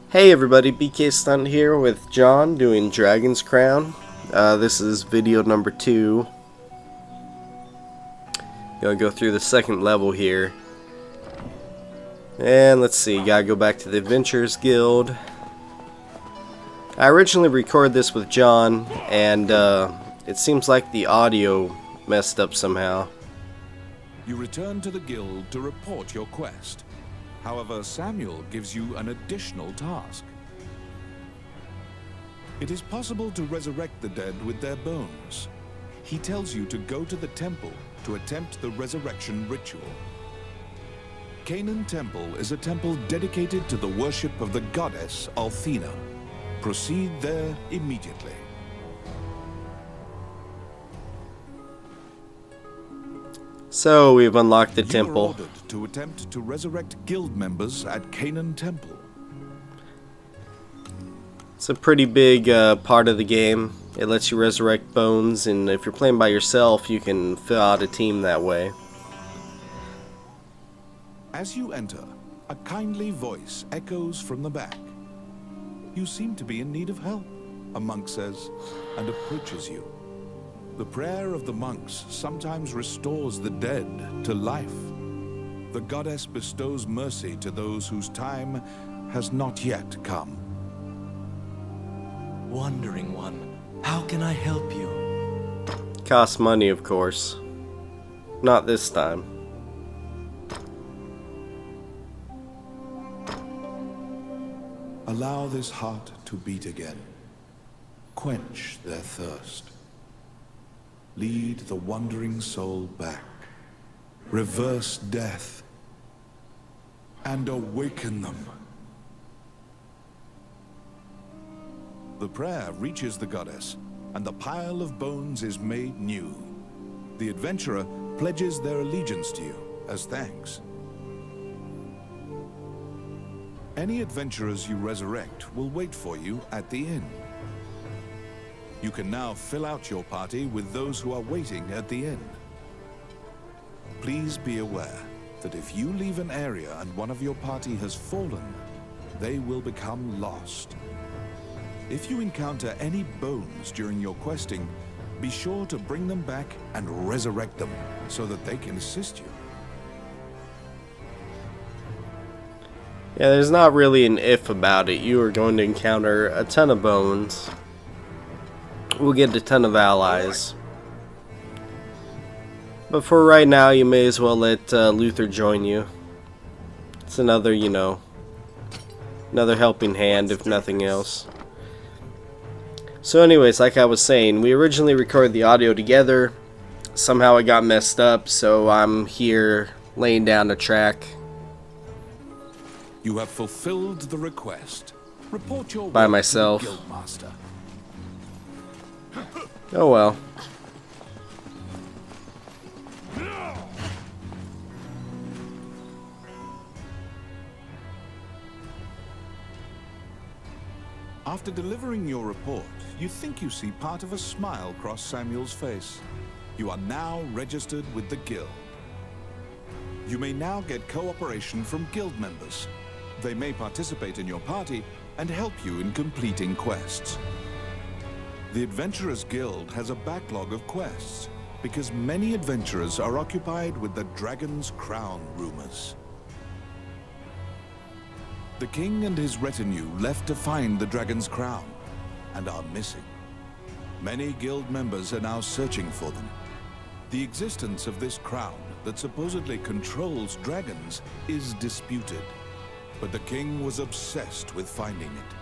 Hey everybody, Bkstunt here with John doing Dragon's Crown. This is video number 2. Gonna go through the second level here. And let's see, gotta go back to the Adventurers Guild. I originally recorded this with John, and it seems like the audio messed up somehow. You return to the guild to report your quest. However, Samuel gives you an additional task. It is possible to resurrect the dead with their bones. He tells you to go to the temple to attempt the resurrection ritual. Canaan Temple is a temple dedicated to the worship of the goddess Althena. Proceed there immediately. So we've unlocked the You temple. are ordered to attempt to resurrect guild members at Canaan Temple. It's a pretty big part of the game. It lets you resurrect bones, and if you're playing by yourself, you can fill out a team that way. As you enter, a kindly voice echoes from the back. You seem to be in need of help, a monk says, and approaches you. The prayer of the monks sometimes restores the dead to life. The goddess bestows mercy to those whose time has not yet come. Wandering one, how can I help you? Costs money, of course. Not this time. Allow this heart to beat again. Quench their thirst. Lead the wandering soul back. Reverse death. And awaken them. The prayer reaches the goddess, and the pile of bones is made new. The adventurer pledges their allegiance to you as thanks. Any adventurers you resurrect will wait for you at the inn. You can now fill out your party with those who are waiting at the inn. Please be aware that if you leave an area and one of your party has fallen, they will become lost. If you encounter any bones during your questing, be sure to bring them back and resurrect them so that they can assist you. Yeah, there's not really an if about it. You are going to encounter a ton of bones. We'll get a ton of allies. But for right now, you may as well let Luther join you. It's another, another helping hand, if nothing else. So anyways, like I was saying, we originally recorded the audio together. Somehow it got messed up, so I'm here laying down the track. You have fulfilled the request. Report your By work myself. to the Guildmaster. Oh well. After delivering your report, you think you see part of a smile cross Samuel's face. You are now registered with the guild. You may now get cooperation from guild members. They may participate in your party and help you in completing quests. The Adventurers Guild has a backlog of quests because many adventurers are occupied with the Dragon's Crown rumors. The king and his retinue left to find the Dragon's Crown and are missing. Many guild members are now searching for them. The existence of this crown that supposedly controls dragons is disputed, but the king was obsessed with finding it.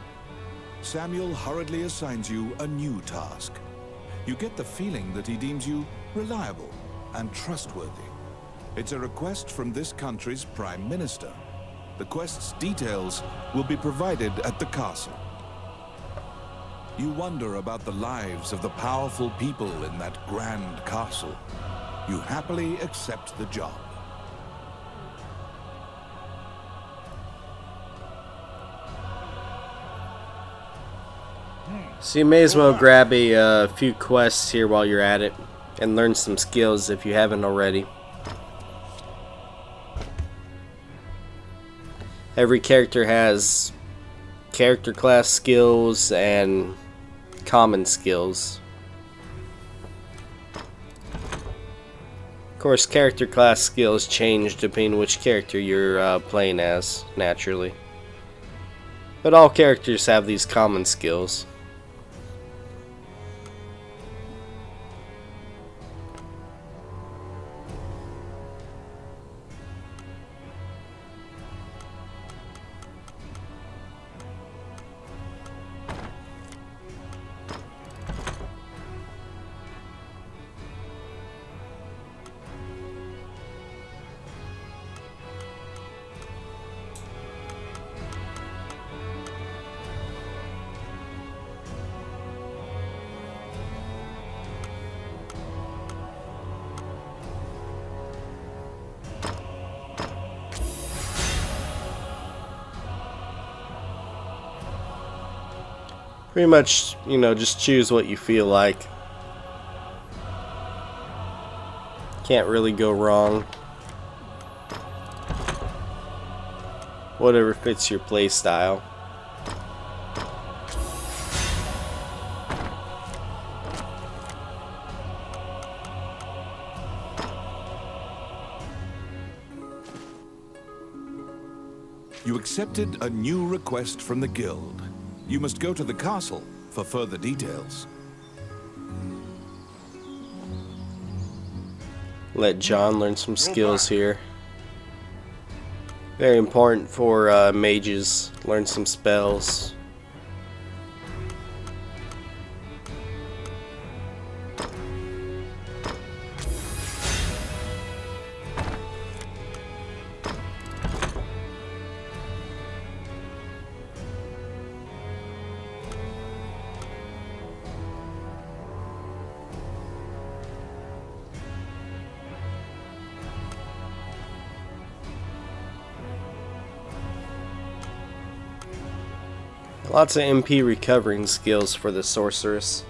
Samuel hurriedly assigns you a new task. You get the feeling that he deems you reliable and trustworthy. It's a request from this country's prime minister. The quest's details will be provided at the castle. You wonder about the lives of the powerful people in that grand castle. You happily accept the job. So you may as well grab a few quests here while you're at it and learn some skills if you haven't already. Every character has character class skills and common skills. Of course, character class skills change depending which character you're playing as, naturally. But all characters have these common skills. Pretty much, you know, just choose what you feel like. Can't really go wrong. Whatever fits your play style. You accepted a new request from the guild. You must go to the castle for further details. Let John learn some skills here. Very important for mages. Learn some spells. Lots of MP recovering skills for the sorceress.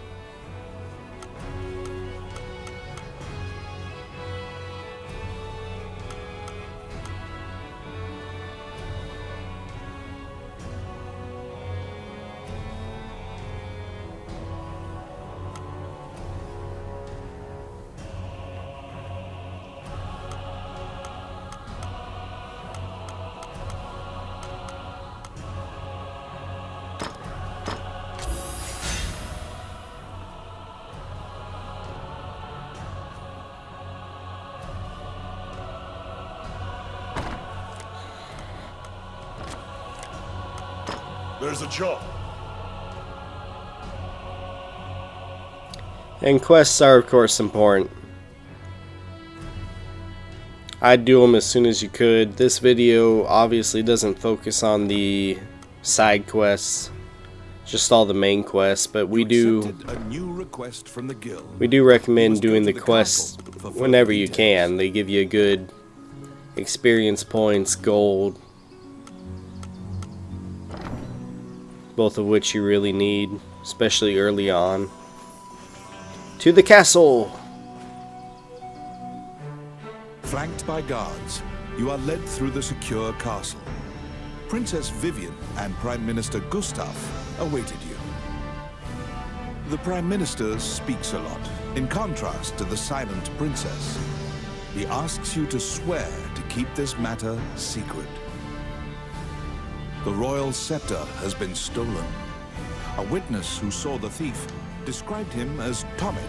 There's a job. And quests are, of course, important. I'd do them as soon as you could. This video obviously doesn't focus on the side quests, just all the main quests, but we do recommend doing the quests whenever you can. They give you a good experience points, gold, both of which you really need, especially early on. To the castle! Flanked by guards, you are led through the secure castle. Princess Vivian and Prime Minister Gustav awaited you. The Prime Minister speaks a lot, in contrast to the silent princess. He asks you to swear to keep this matter secret. The royal scepter has been stolen. A witness who saw the thief described him as Tommet,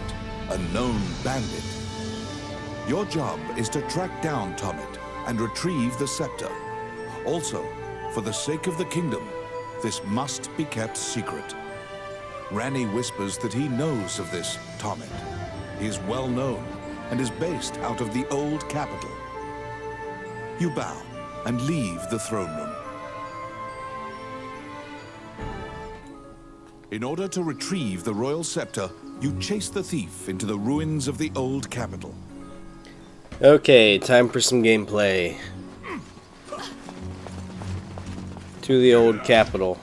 a known bandit. Your job is to track down Tommet and retrieve the scepter. Also, for the sake of the kingdom, this must be kept secret. Ranni whispers that he knows of this Tommet. He is well known and is based out of the old capital. You bow and leave the throne room. In order to retrieve the royal scepter, you chase the thief into the ruins of the old capital. Okay, time for some gameplay. To the old capital.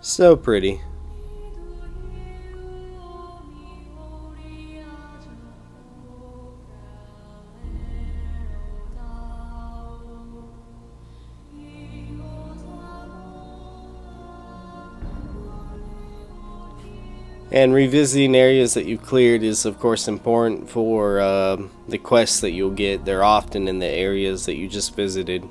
So pretty. And revisiting areas that you've cleared is of course important for the quests that you'll get. They're often in the areas that you just visited.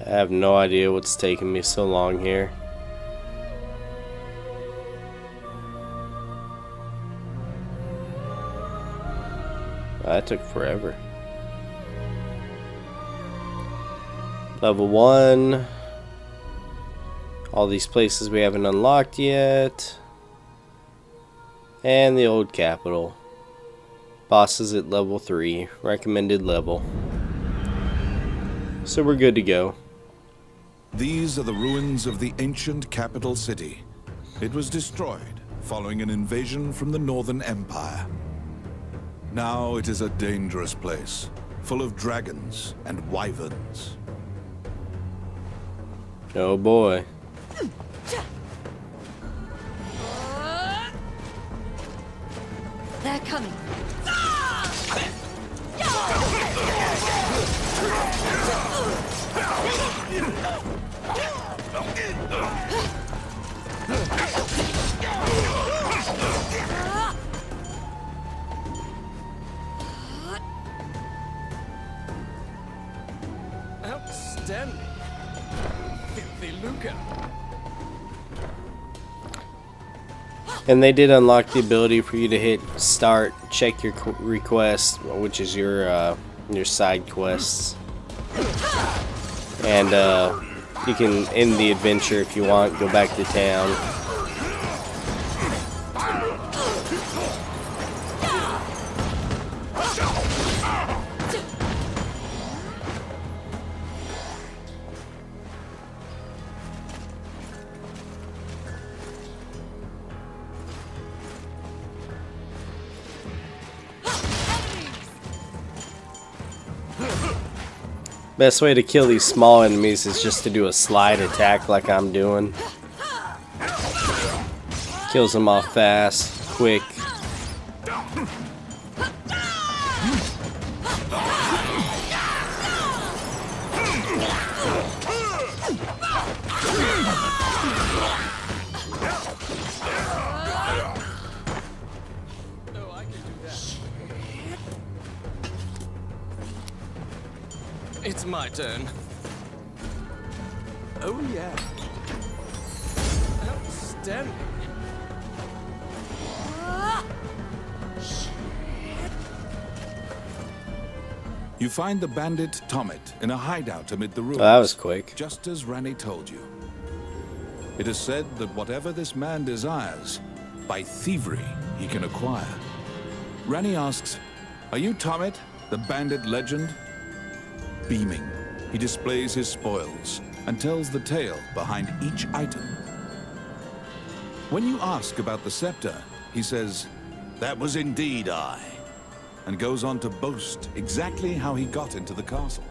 I have no idea what's taking me so long here. That took forever. Level 1. All these places we haven't unlocked yet. And the old capital. Bosses at level 3. Recommended level. So we're good to go. These are the ruins of the ancient capital city. It was destroyed following an invasion from the Northern Empire. Now it is a dangerous place, full of dragons and wyverns. Oh boy. They're coming. Outstanding. Filthy lucre. And they did unlock the ability for you to hit start, check your request, which is your side quests, and you can end the adventure if you want. Go back to town. Best way to kill these small enemies is just to do a slide attack like I'm doing. Kills them off fast, quick. It's my turn. Oh yeah. Outstanding. You find the bandit Tomet in a hideout amid the ruins. Oh, that was quick. Just as Ranni told you. It is said that whatever this man desires, by thievery he can acquire. Ranni asks, "Are you Tomet, the bandit legend?" Beaming, he displays his spoils and tells the tale behind each item. When you ask about the scepter, he says, "That was indeed I," and goes on to boast exactly how he got into the castle.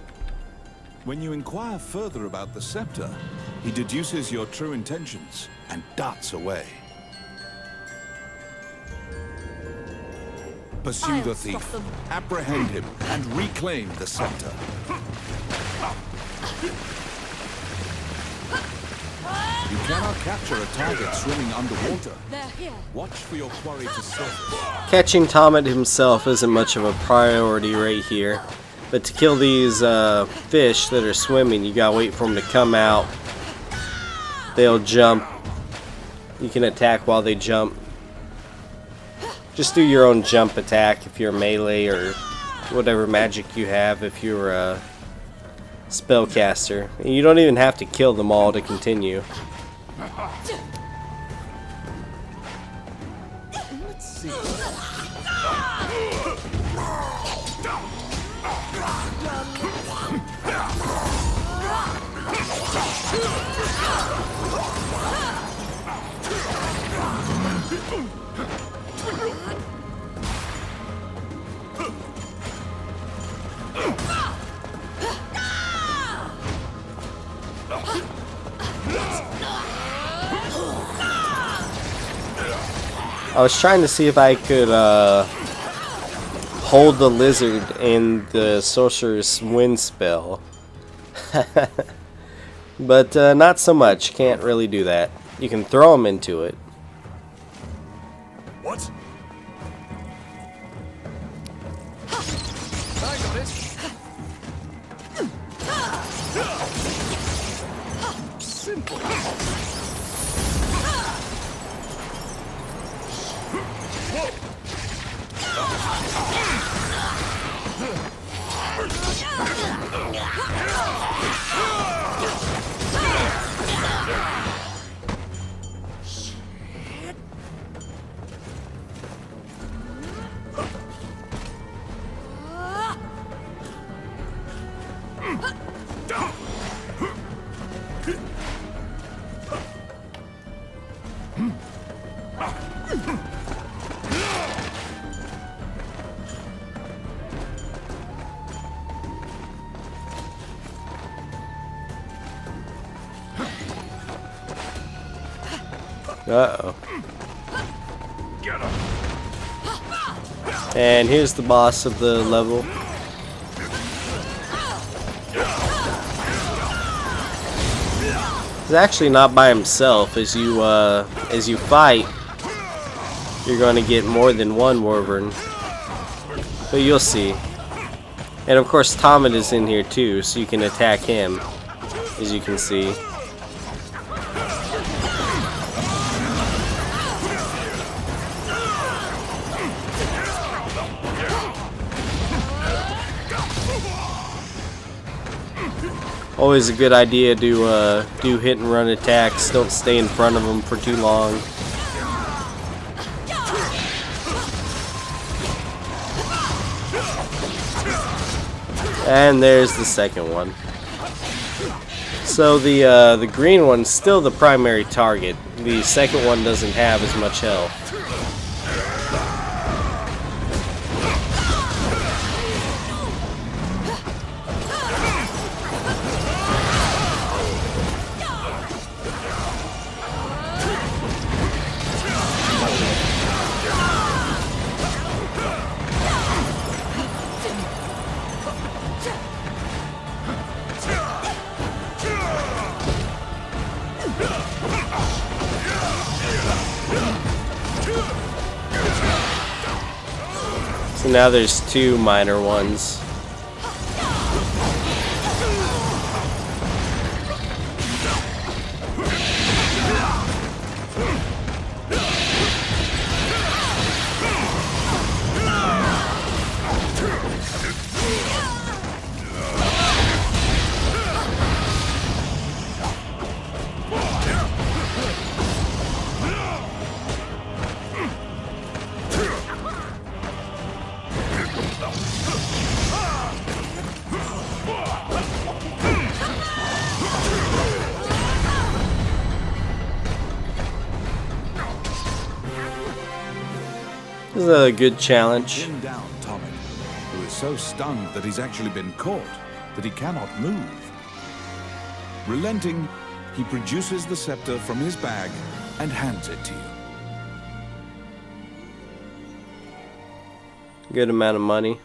When you inquire further about the scepter, he deduces your true intentions and darts away. Pursue the thief, apprehend him, and reclaim the scepter. You cannot capture a target swimming underwater. They're here. Watch for your quarry to surface. Catching Tomet himself isn't much of a priority right here. But to kill these fish that are swimming, you gotta wait for them to come out. They'll jump. You can attack while they jump. Just do your own jump attack if you're melee or whatever magic you have if you're a spellcaster. And you don't even have to kill them all to continue. Let's see. I was trying to see if I could hold the lizard in the sorcerer's wind spell. But not so much. Can't really do that. You can throw him into it. What? I got it. Simple. Uh-oh. And here's the boss of the level. He's actually not by himself. As you fight, you're going to get more than one wyvern. But you'll see. And of course Tomet is in here too, so you can attack him, as you can see. Always a good idea to do hit and run attacks. Don't stay in front of them for too long. And there's the second one. So the green one's still the primary target. The second one doesn't have as much health. So now there's two minor ones. This is a good challenge. Pinned down Tomet, who is so stunned that he's actually been caught, that he cannot move. Relenting, he produces the scepter from his bag and hands it to you. Good amount of money.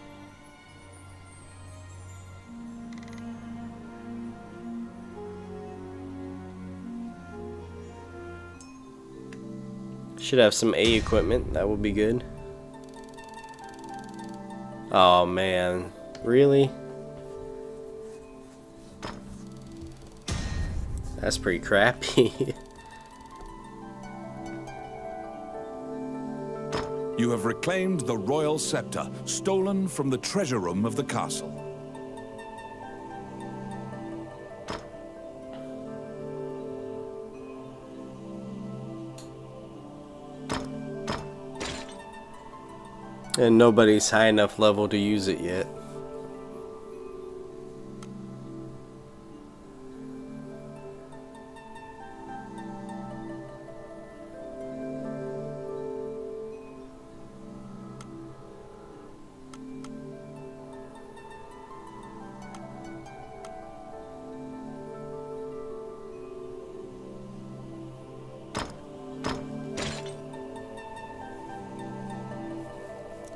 Should have some A equipment. That would be good. Oh man, really? That's pretty crappy. You have reclaimed the royal scepter, stolen from the treasure room of the castle. And nobody's high enough level to use it yet.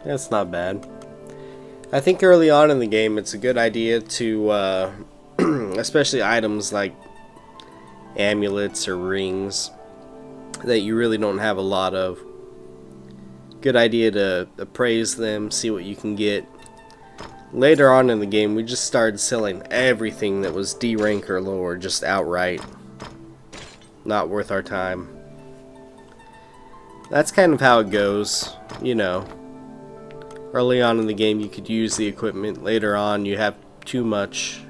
That's not bad. I think early on in the game it's a good idea to, especially items like amulets or rings that you really don't have a lot of. Good idea to appraise them, see what you can get. Later on in the game we just started selling everything that was D rank or lower just outright. Not worth our time. That's kind of how it goes, you know. Early on in the game you could use the equipment, later on you have too much.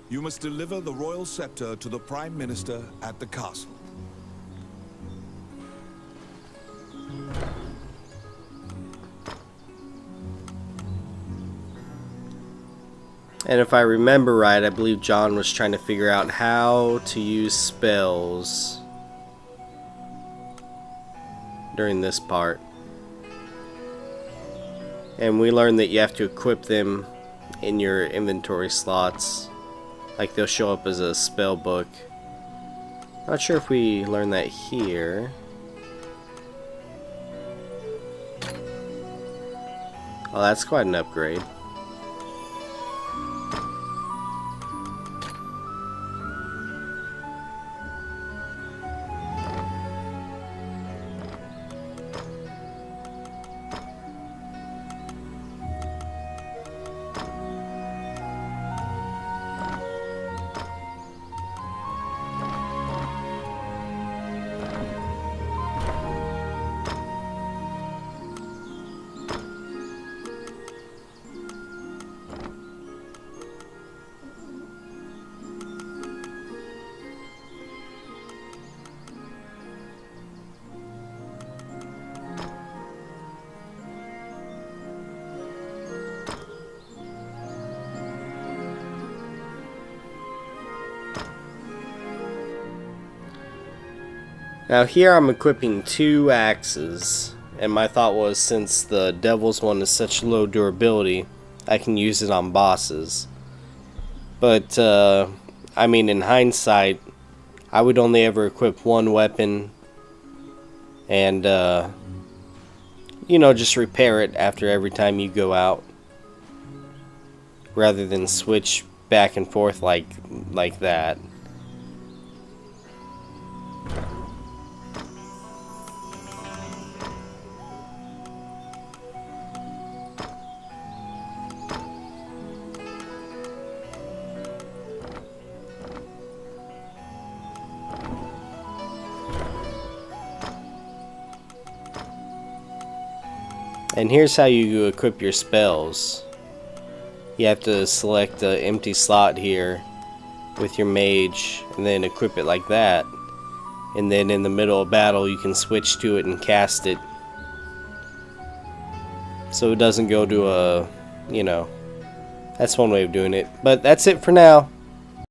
You must deliver the royal scepter to the Prime Minister at the castle. And if I remember right, I believe John was trying to figure out how to use spells during this part. And we learned that you have to equip them in your inventory slots. Like they'll show up as a spell book. Not sure if we learned that here. Oh, that's quite an upgrade. Now here I'm equipping 2 axes, and my thought was since the devil's one is such low durability, I can use it on bosses. But I mean, in hindsight, I would only ever equip 1 weapon and you know, just repair it after every time you go out, rather than switch back and forth like that. And here's how you equip your spells. You have to select the empty slot here with your mage and then equip it like that. And then in the middle of battle you can switch to it and cast it. So it doesn't go to a, you know, that's one way of doing it. But that's it for now.